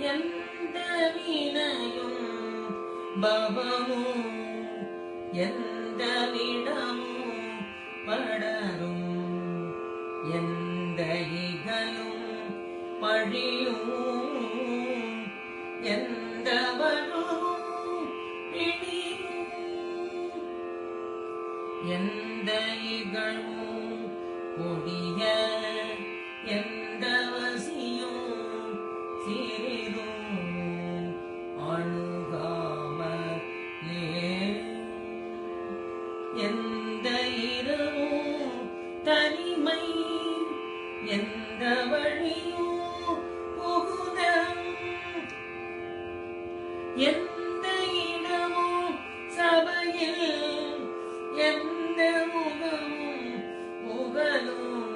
எந்த வினையும் பவமும் எந்த விடமும் படரும் எந்த இகலும் பழியும் எந்த வரும் பிணியும் எந்த இகழும் கொடிய எந்த வசியும் சிறிதும் அணுகாமலே எந்த இரவும் தனிமை எந்த வழியும் புகுத எந்த இடமும் சபையில் எந்த முகமும் புகழும்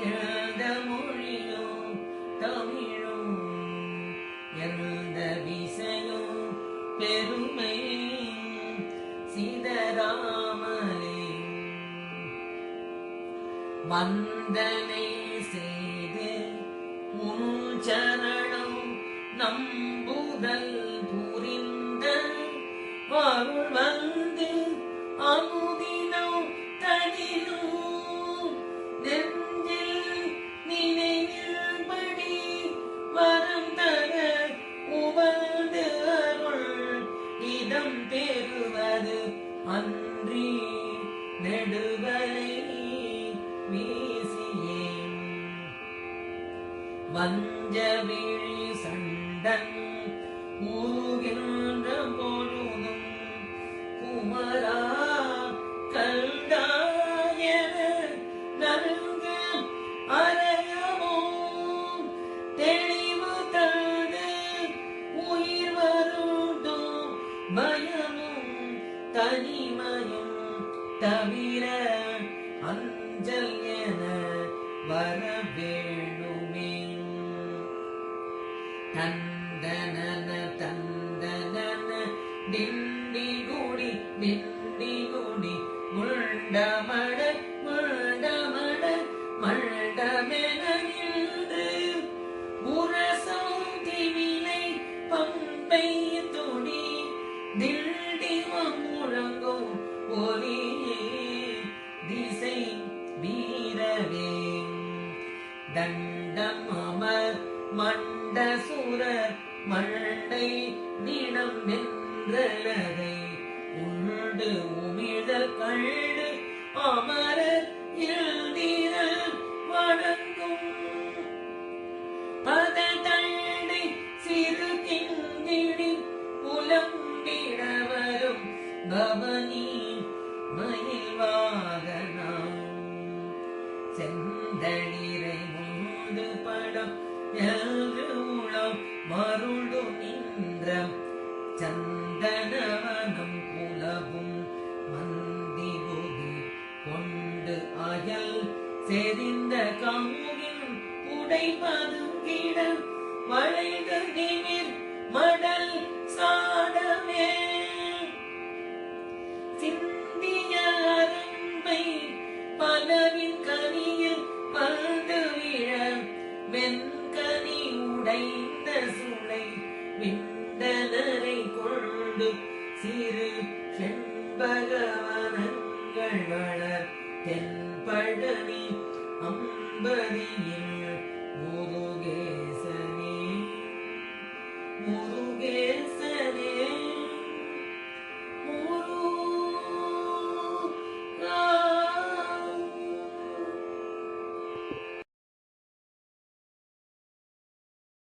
எந்த மொழியும் தமிழும் எந்த விசையும் பெருமை சிதறாமலே வந்தனை செய்து உன் சரணம் நம்புதல் புரிந்த அருள் வந்து அமுதினம் தனிலும் நெஞ்சில் நினைவில்படி வரம் தர உவந்து அருள் இதம் பெறுவது அன்றி நெடுவலை வீசியே வஞ்சவிழி சண்டன் ஊகின்ற பொழுதும் குமரா கல்தாயன நல்கு அறையவும் தெளிவு தந்து உயிர் வருடும் பயமும் தனிமையும் தவிர அஞ்சல் என வர வேணுமே தந்தனன தந்தனன டிண்டி குடி முண்டமட முண்டமட மண்டமென நின்று உரசம் திவிலை பம்பை துடி தில்டிவம் முழங்கும் ஒலியே திசை வீரவே தண்டம் அமர் மண்ட சுரர் மண்டை நிடம் வென்றலதை உண்டு உமிழல் கண்டு அமரர் இழ்ந்திர வணங்கும் பத தண்டை சிறு கிங்கிடி புலம்பிட வரும் பவனி மயில் வாகனம் செந்தளிரை மூடு படம் எழுது உளம் மருடு நின்ற சந்தனவனம் புலவும் மந்தி புதி கொண்டு அயல் செறிந்த கமுகின் உடை பதுங்கிட வளைந்து நிமிர் மடல் சாடமே சிந்திய அரம்பை பலவின் கனியில் பல்து விழ வெண்கனி உடைந்த சுளை விண்டனரை கொண்டு சிறு செண்பகவனங்கள் வளர் தென்பழனி அம்பதியில்